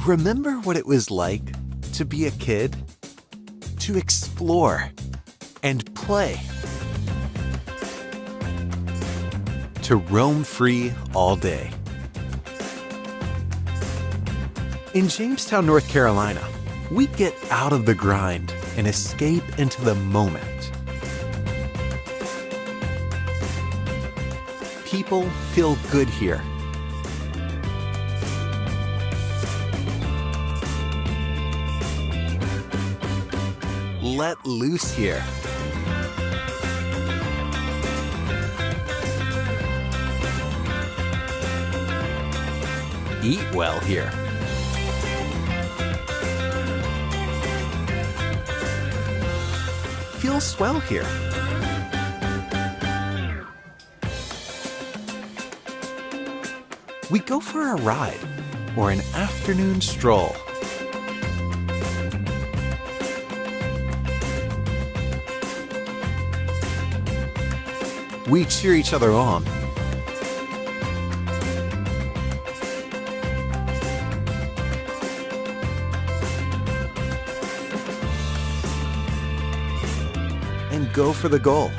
Remember what it was like to be a kid? To explore and play. To roam free all day. In Jamestown, North Carolina, we get out of the grind and escape into the moment. People feel good here. Let loose here. Eat well here. Feel swell here. We go for a ride or an afternoon stroll. We cheer each other on. And go for the goal.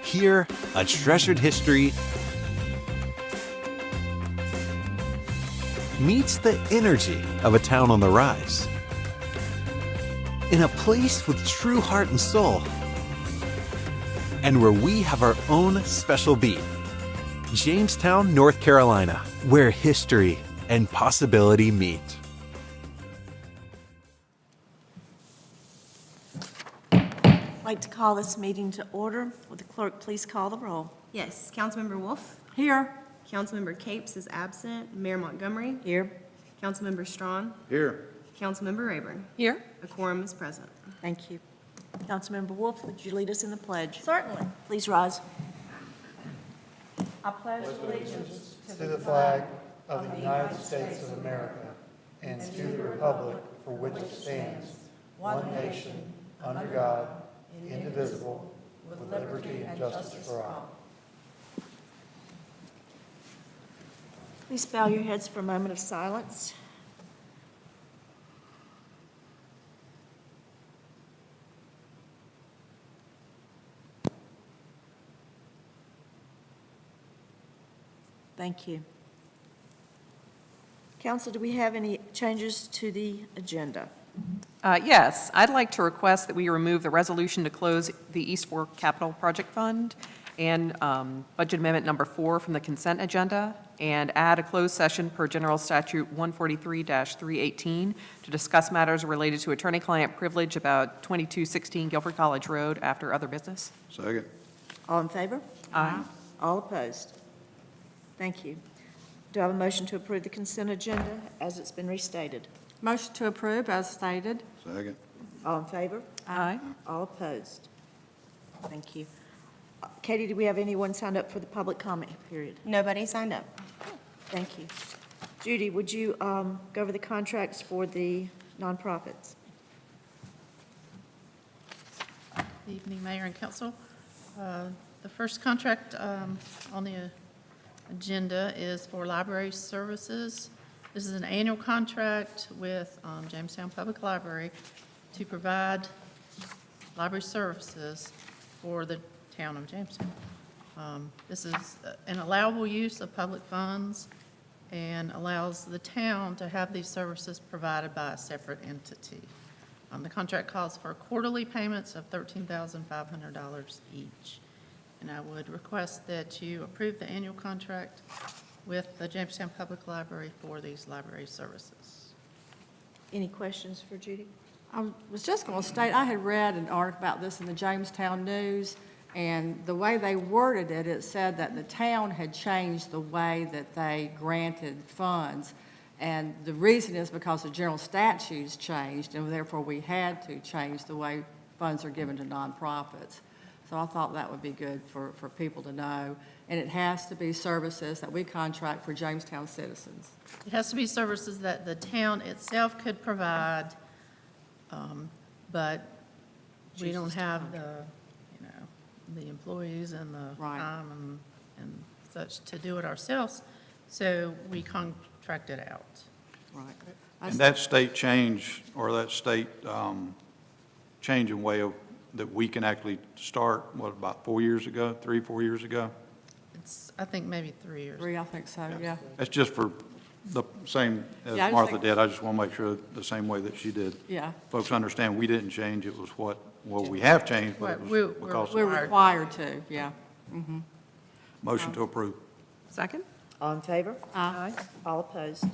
Here, a treasured history meets the energy of a town on the rise. In a place with true heart and soul, and where we have our own special beat. Jamestown, North Carolina, where history and possibility meet. I'd like to call this meeting to order. Would the clerk please call the roll? Yes, Councilmember Wolf. Here. Councilmember Capes is absent. Mayor Montgomery. Here. Councilmember Strawn. Here. Councilmember Rayburn. Here. A quorum is present. Thank you. Councilmember Wolf, would you lead us in the pledge? Certainly. Please rise. I pledge allegiance to the flag of the United States of America and to the republic for which it stands, one nation, under God, indivisible, with liberty and justice for all. Please bow your heads for a moment of silence. Thank you. Council, do we have any changes to the agenda? Yes, I'd like to request that we remove the resolution to close the East Fork Capital Project Fund and Budget Amendment Number 4 from the consent agenda, and add a closed session per General Statute 143-318 to discuss matters related to attorney-client privilege about 2216 Guilford College Road after other business. Second. All in favor? Aye. All opposed? Thank you. Do I have a motion to approve the consent agenda as it's been restated? Motion to approve as stated. Second. All in favor? Aye. All opposed? Thank you. Katie, do we have anyone signed up for the public comment period? Nobody signed up. Thank you. Judy, would you go over the contracts for the nonprofits? Good evening, Mayor and Council. The first contract on the agenda is for library services. This is an annual contract with Jamestown Public Library to provide library services for the town of Jamestown. This is an allowable use of public funds and allows the town to have these services provided by a separate entity. The contract calls for quarterly payments of $13,500 each. And I would request that you approve the annual contract with the Jamestown Public Library for these library services. Any questions for Judy? I was just going to state, I had read an article about this in the Jamestown News, and the way they worded it, it said that the town had changed the way that they granted funds. And the reason is because the general statutes changed, and therefore we had to change the way funds are given to nonprofits. So I thought that would be good for people to know. And it has to be services that we contract for Jamestown citizens. It has to be services that the town itself could provide, but we don't have the, you know, the employees and the Right. time and such to do it ourselves, so we contract it out. Right. And that state change, or that state change in way of, that we can actually start, what, about 4 years ago, 4 years ago? It's, I think, maybe 3 years. I think so, yeah. That's just for the same as Yeah, I just Martha think- did. I just want to make sure the same way that she did. Yeah. Folks understand we didn't change, it was what we have changed, but it Right, was because We're of required to, yeah. motion to approve. Second? All in favor? Aye. All opposed?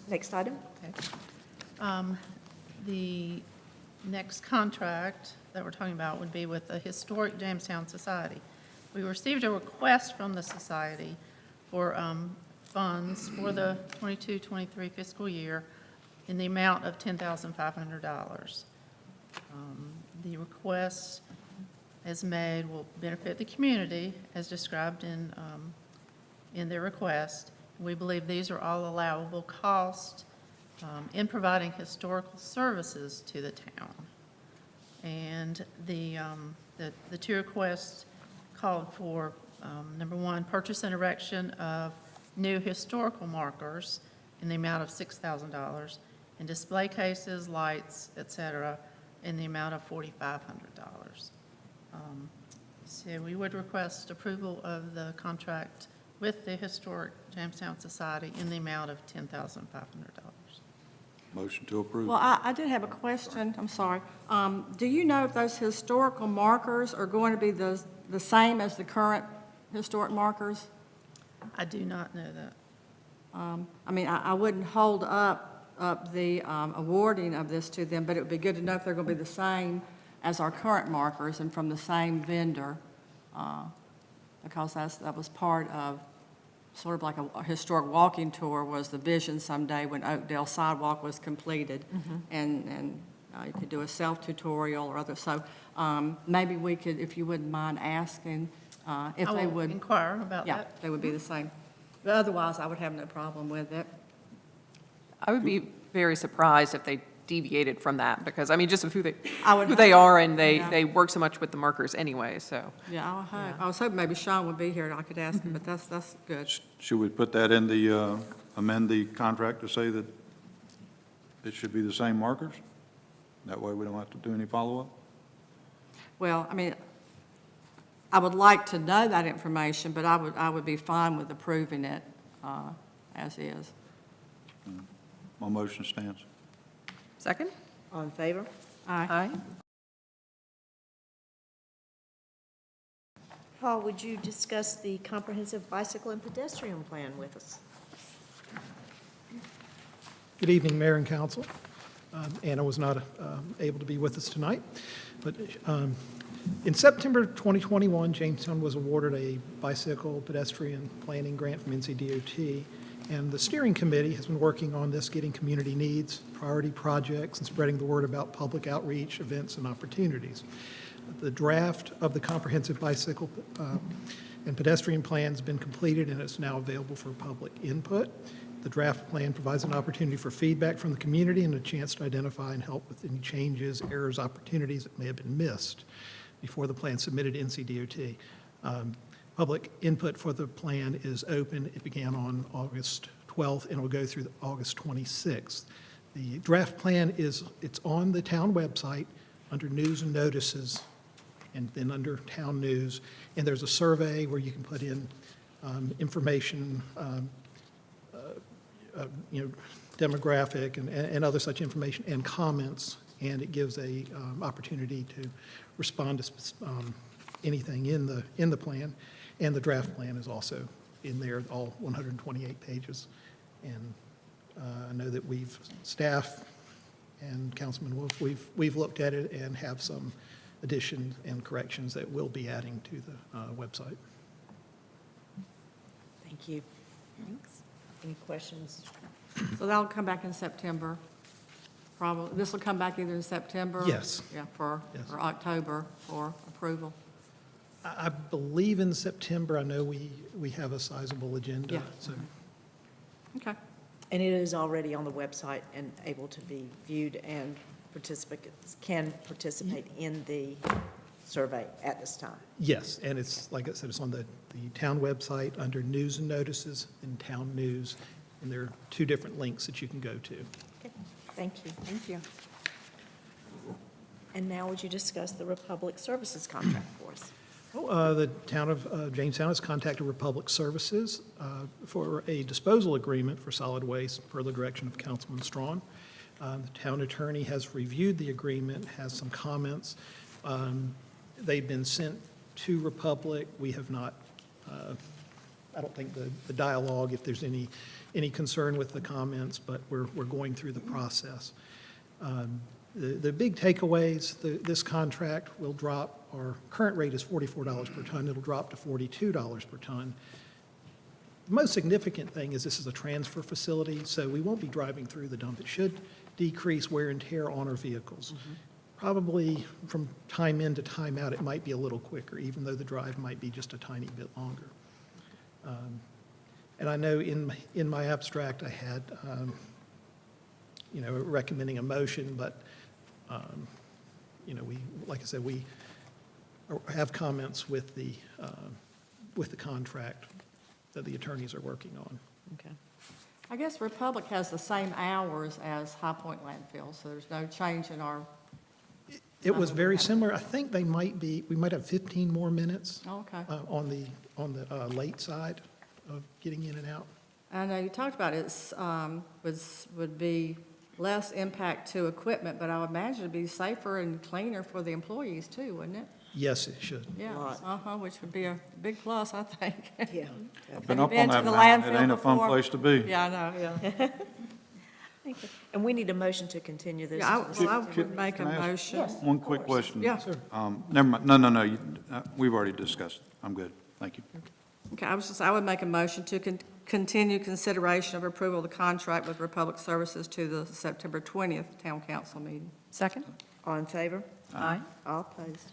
Next item? Okay. The next contract that we're talking about would be with the Historic Jamestown Society. We received a request from the society for funds for the 22-23 fiscal year in the amount of $10,500. The request as made will benefit the community as described in their request. We believe these are all allowable costs in providing historical services to the town. And the two requests called for, number one, purchase and erection of new historical markers in the amount of $6,000, and display cases, lights, et cetera, in the amount of $4,500. So we would request approval of the contract with the Historic Jamestown Society in the amount of $10,500. Motion to approve. Well, I did have a question, I'm sorry. Do you know if those historical markers are going to be the same as the current historic markers? I do not know that. I mean, I wouldn't hold up the awarding of this to them, but it would be good to know if they're going to be the same as our current markers and from the same vendor, because that was part of, sort of like a historic walking tour, was the vision someday when Oakdale Sidewalk was completed. And you could do a self-tutorial or other, so maybe we could, if you wouldn't mind asking, if I they will would. inquire about Yeah, that. they would be the same. But otherwise, I would have no problem with it. I would be very surprised if they deviated from that, because, I mean, just of who I would they hope. are, and Yeah. they work so much with the markers anyway, so. Yeah, I was hoping maybe Sean would be here and I could ask him, but that's good. Should we put that in the, amend the contract to say that it should be the same markers? That way we don't have to do any follow-up? Well, I mean, I would like to know that information, but I would be fine with approving it as is. My motion stands. Second? All in favor? Aye. Aye. Paul, would you discuss the comprehensive bicycle and pedestrian plan with us? Good evening, Mayor and Council. Anna was not able to be with us tonight, but in September 2021, Jamestown was awarded a bicycle pedestrian planning grant from NCDOT, and the steering committee has been working on this, getting community needs, priority projects, and spreading the word about public outreach, events, and opportunities. The draft of the comprehensive bicycle and pedestrian plan has been completed, and it's now available for public input. The draft plan provides an opportunity for feedback from the community and a chance to identify and help with any changes, errors, opportunities that may have been missed before the plan submitted to NCDOT. Public input for the plan is open. It began on August 12th and will go through August 26th. The draft plan it's on the town website under news and notices, and then under town news. And there's a survey where you can put in information, demographic and other such information and comments, and it gives a opportunity to respond to anything in the plan. And the draft plan is also in there, all 128 pages. And I know that staff and Councilman Wolf, we've looked at it and have some additions and corrections that we'll be adding to the website. Thank you. Thanks. Any questions? So that'll come back in September. probably, this will come back either in September? Yes. Yeah, Yes. or October for approval. I believe in September, I know we have a sizable agenda, Yeah. so. Okay. And it is already on the website and able to be viewed, and participants can participate in the survey at this time. Yes, and it's, like I said, it's on the town website under News and Notices in Town News, and there are 2 different links that you can go to. Okay, thank you. Thank you. And now would you discuss the Republic Services contract for us? The town of Jamestown has contacted Republic Services for a disposal agreement for solid waste per the direction of Councilman Strawn. The town attorney has reviewed the agreement, has some comments. They've been sent to Republic. We have not, I don't think the dialogue, if there's any concern with the comments, but we're going through the process. The big takeaways, this contract will drop, our current rate is $44 per ton, it'll drop to $42 per ton. The most significant thing is this is a transfer facility, so we won't be driving through the dump. It should decrease wear and tear on our vehicles. Probably from time in to time out, it might be a little quicker, even though the drive might be just a tiny bit longer. And I know in my abstract, I had, recommending a motion, but, like I said, we have comments with the contract that the attorneys are working on. Okay. I guess Republic has the same hours as High Point landfill, so there's no change in our, It was very similar. I think we might have 15 more minutes oh, okay. on the late side of getting in and out. I know you talked about would be less impact to equipment, but I would imagine it'd be safer and cleaner for the employees too, wouldn't it? Yes, it should. Yeah, Lot. which would be a big plus, I think. Yeah. I've been you up been on to that the mountain. It landfill ain't a fun before? place to be. Yeah, I know, yeah. And we need a motion to continue this. Yeah, to the I September- would make a Can I ask motion. Yes. One Of quick course. question. Yeah. Sir. Never mind, no, we've already discussed it. I'm good, thank you. Okay, I would make a motion to continue consideration of approval of the contract with Republic Services to the September 20th Town Council meeting. Second? All in favor? Aye. All opposed?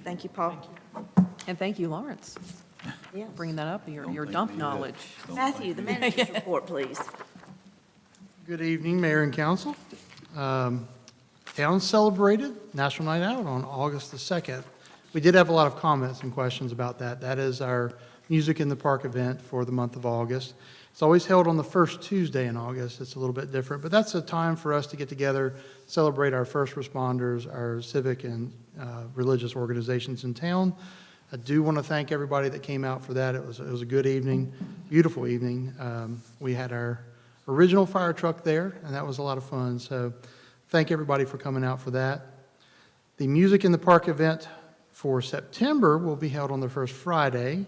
Thank you, Paul. And thank you, Lawrence, Yes. bringing that up, your think dump me that. knowledge. Matthew, the manager's report, please. Good evening, Mayor and Council. Town celebrated National Night Out on August the 2nd. We did have a lot of comments and questions about that. That is our Music in the Park event for the month of August. It's always held on the first Tuesday in August. It's a little bit different, but that's a time for us to get together, celebrate our first responders, our civic and religious organizations in town. I do want to thank everybody that came out for that. It was a good evening, beautiful evening. We had our original fire truck there, and that was a lot of fun. So thank everybody for coming out for that. The Music in the Park event for September will be held on the first Friday.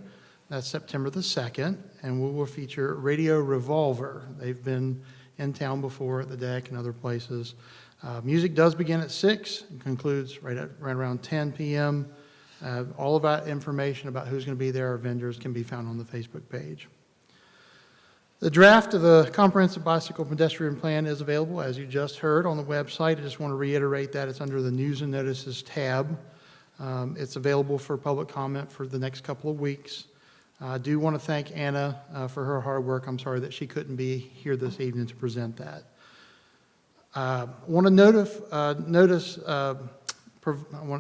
That's September the 2nd, and we will feature Radio Revolver. They've been in town before at the deck and other places. Music does begin at 6 and concludes right around 10 p.m. All of that information about who's going to be there, our vendors, can be found on the Facebook page. The draft of the Comprehensive Bicycle Pedestrian Plan is available, as you just heard, on the website. I just want to reiterate that it's under the News and Notices tab. It's available for public comment for the next couple of weeks. I do want to thank Anna for her hard work. I'm sorry that she couldn't be here this evening to present that. I want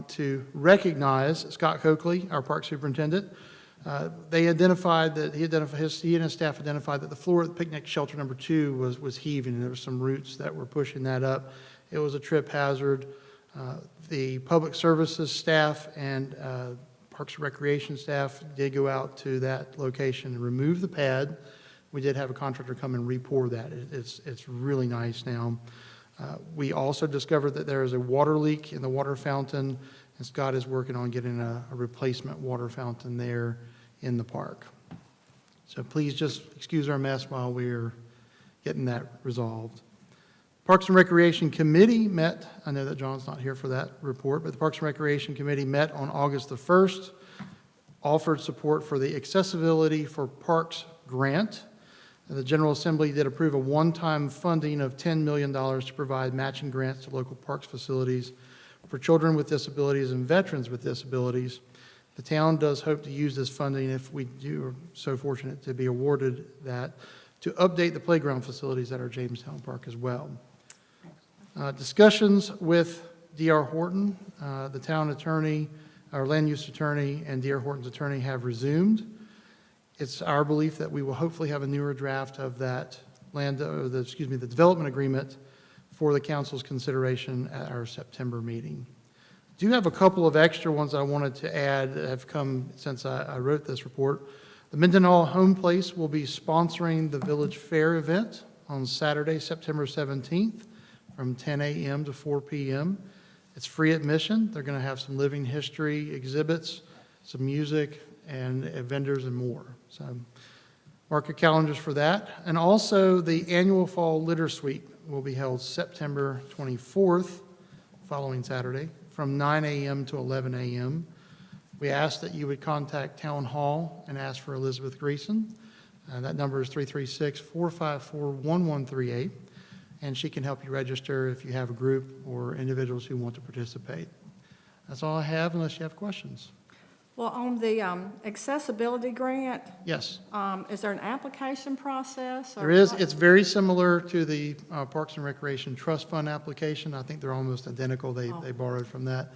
to recognize Scott Coakley, our park superintendent. He and his staff identified that the floor at the picnic shelter number 2 was heaving, and there were some roots that were pushing that up. It was a trip hazard. The public services staff and Parks and Recreation staff did go out to that location and remove the pad. We did have a contractor come and re-pour that. It's really nice now. We also discovered that there is a water leak in the water fountain, and Scott is working on getting a replacement water fountain there in the park. So please just excuse our mess while we're getting that resolved. Parks and Recreation Committee met, I know that John's not here for that report, but the Parks and Recreation Committee met on August the 1st, offered support for the Accessibility for Parks grant. The General Assembly did approve a one-time funding of $10 million to provide matching grants to local parks facilities for children with disabilities and veterans with disabilities. The town does hope to use this funding, if we do are so fortunate to be awarded that, to update the playground facilities at our Jamestown Park as well. Discussions with D.R. Horton, the town attorney, our land use attorney, and D.R. Horton's attorney have resumed. It's our belief that we will hopefully have a newer draft of that the development agreement for the council's consideration at our September meeting. Do have a couple of extra ones I wanted to add that have come since I wrote this report. The Mendenhall Home Place will be sponsoring the Village Fair event on Saturday, September 17th from 10 a.m. to 4 p.m. It's free admission. They're going to have some living history exhibits, some music, and vendors and more. So mark your calendars for that. And also the annual Fall Litter Sweep will be held September 24th, following Saturday, from 9 a.m. to 11 a.m. We ask that you would contact Town Hall and ask for Elizabeth Greason. That number is 336-454-1138, and she can help you register if you have a group or individuals who want to participate. That's all I have, unless you have questions. Well, on the accessibility grant, Yes, is there an application process? or there is. what? It's very similar to the Parks and Recreation Trust Fund application. I think they're almost identical. They borrowed from that.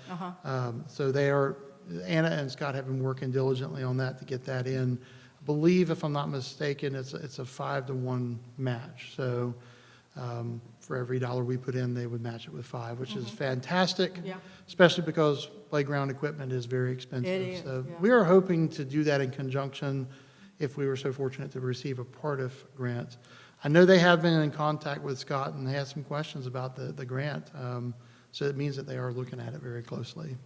So they are, Anna and Scott have been working diligently on that to get that in. I believe, if I'm not mistaken, it's a 5-to-1 match. So for every dollar we put in, they would match it with 5, which is fantastic, Yeah. especially because playground equipment is very expensive. It is, So yeah. we are hoping to do that in conjunction if we were so fortunate to receive a Partif grant. I know they have been in contact with Scott, and they had some questions about the grant. So it means that they are looking at it very closely.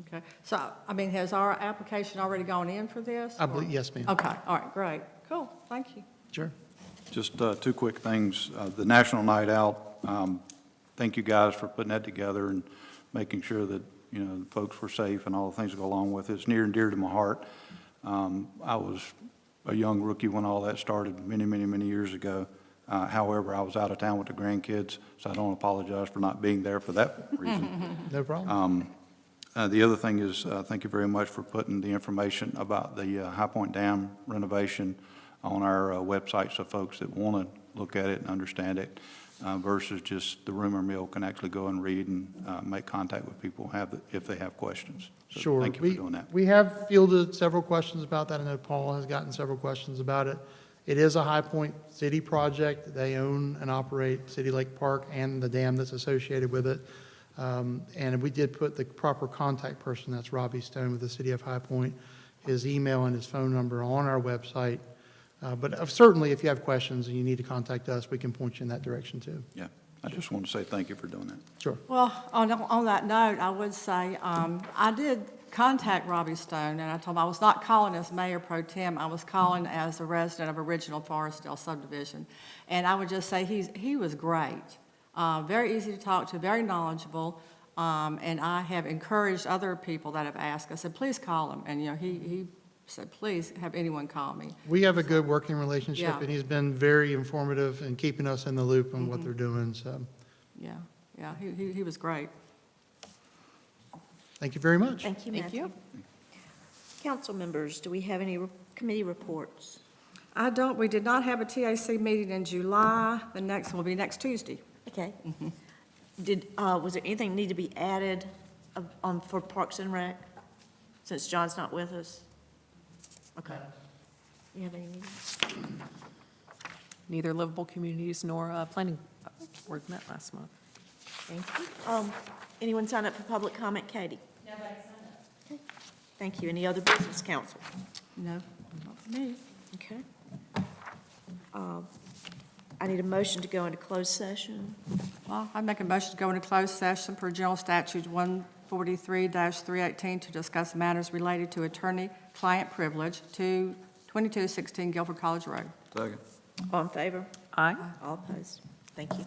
Okay, so, I mean, has our application already gone in for this? I believe, yes, ma'am. Okay, all right, great, cool, thank you. Sure. Just two quick things. The National Night Out, thank you guys for putting that together and making sure that, you know, the folks were safe and all the things that go along with it. It's near and dear to my heart. I was a young rookie when all that started many, many, many years ago. However, I was out of town with the grandkids, so I don't apologize for not being there for that reason. No problem. The other thing is, thank you very much for putting the information about the High Point Dam renovation on our website, so folks that want to look at it and understand it versus just the rumor mill can actually go and read and make contact with people if they have questions. So Sure. Thank you for doing that. We have fielded several questions about that. I know Paul has gotten several questions about it. It is a High Point City project. They own and operate City Lake Park and the dam that's associated with it. And we did put the proper contact person, that's Robbie Stone with the City of High Point, his email and his phone number on our website. But certainly, if you have questions and you need to contact us, we can point you in that direction too. Yeah, I just want to say thank you for doing that. Sure. Well, on that note, I would say, I did contact Robbie Stone, and I told him I was not calling as Mayor Pro Tem, I was calling as a resident of Original Forestdale subdivision. And I would just say he was great, very easy to talk to, very knowledgeable, and I have encouraged other people that have asked, I said, please call him, and, you know, he said, please have anyone call me. We have a good working relationship, Yeah. and he's been very informative in keeping us in the loop on what they're doing, so Yeah, he was great. thank you very much. Thank you, Thank Matthew. you. Council members, do we have any committee reports? We did not have a TAC meeting in July, the next one will be next Tuesday. Okay. Was there anything need to be added for Parks and Rec, since John's not with us? Okay. You have any? Neither Livable Communities nor Planning Board met last month. Thank you. Anyone sign up for public comment, Katie? Nobody signed up. Okay. Thank you. Any other business, council? No, not for me. Okay. I need a motion to go into closed session. Well, I make a motion to go into closed session per General Statute 143-318 to discuss matters related to attorney-client privilege to 2216 Guilford College Road. Second. All in favor? Aye. All opposed? Thank you.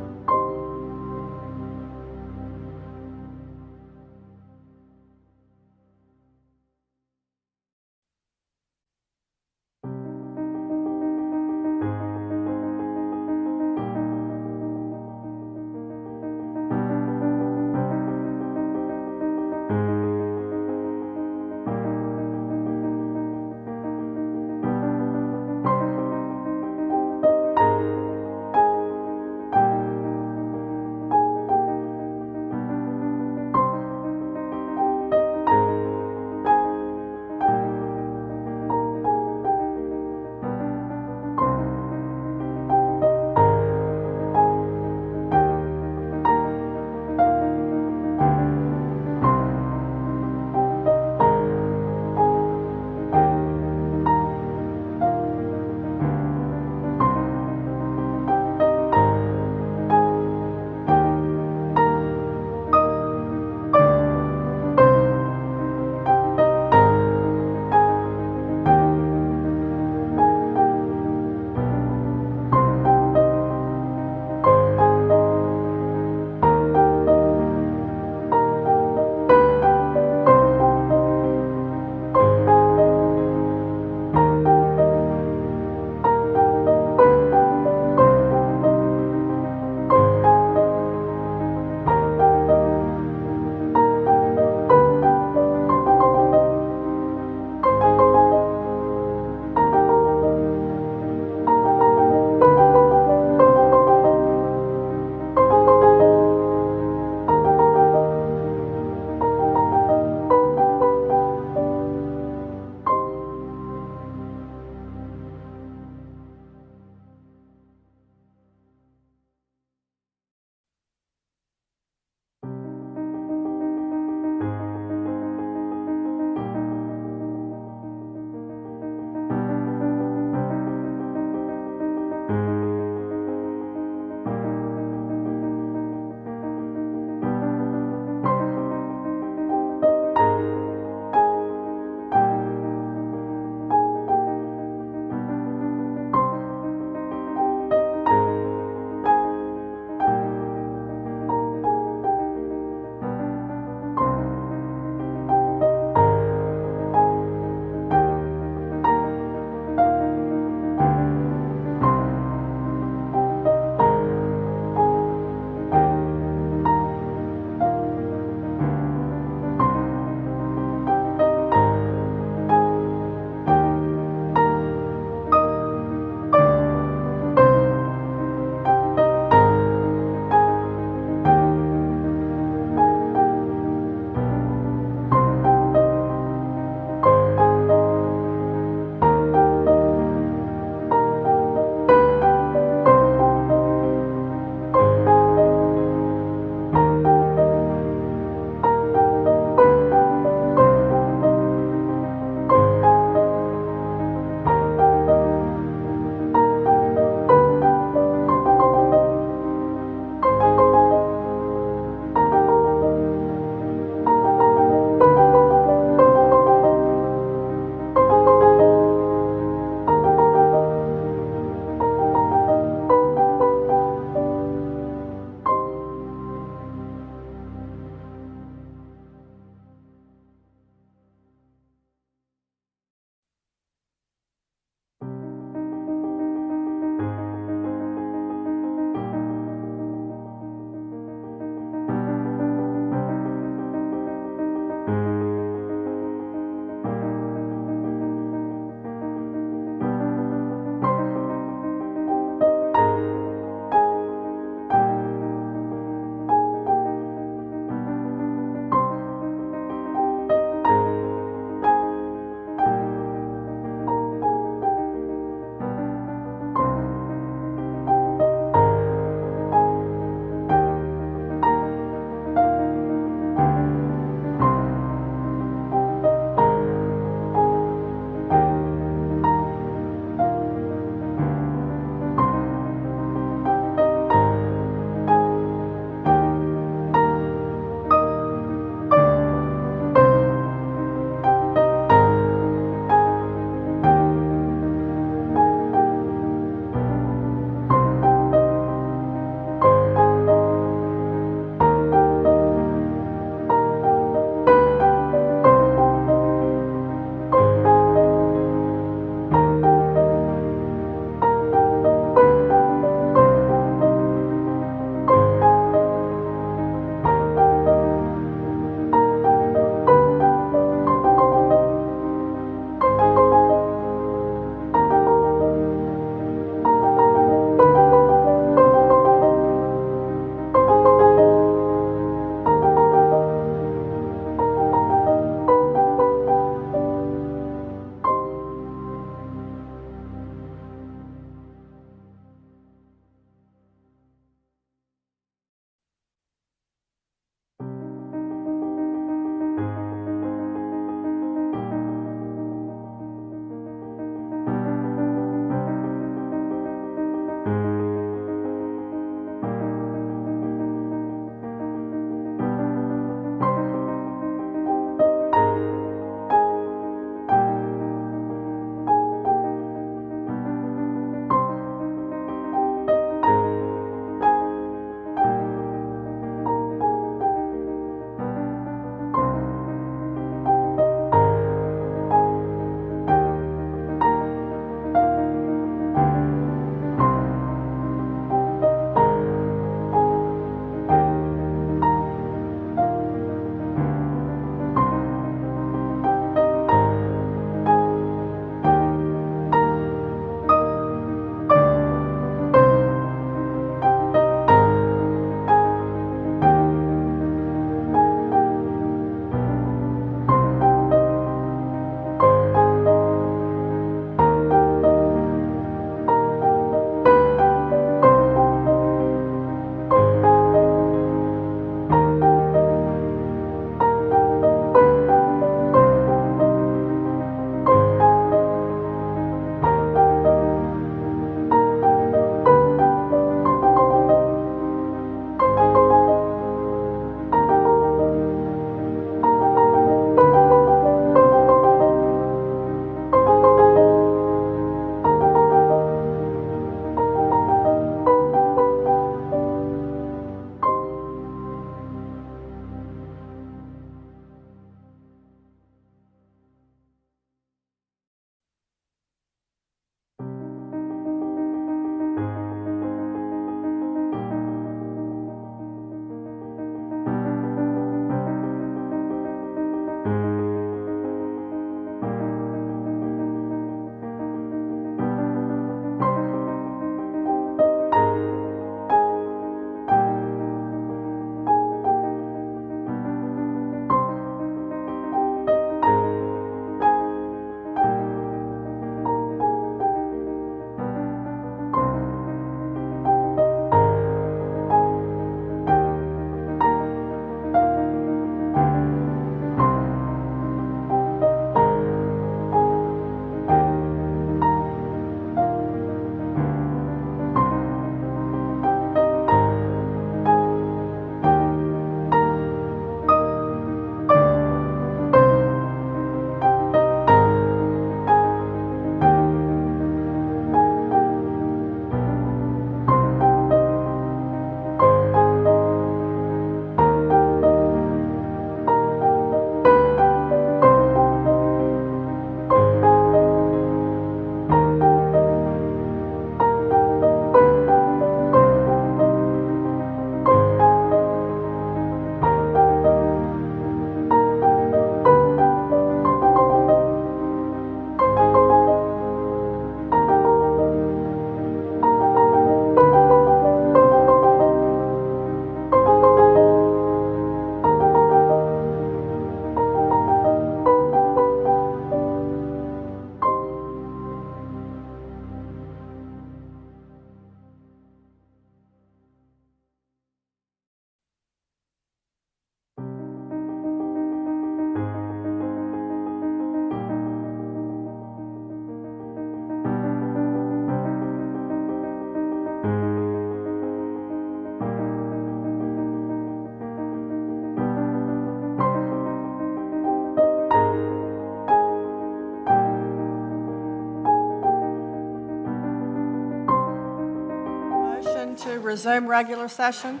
resume regular session.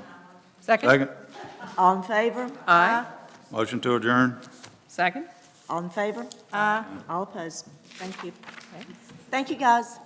Second? Second, All in favor? Aye. motion to adjourn. Second? All in favor? Aye. All opposed? Thank you. Thank you, guys.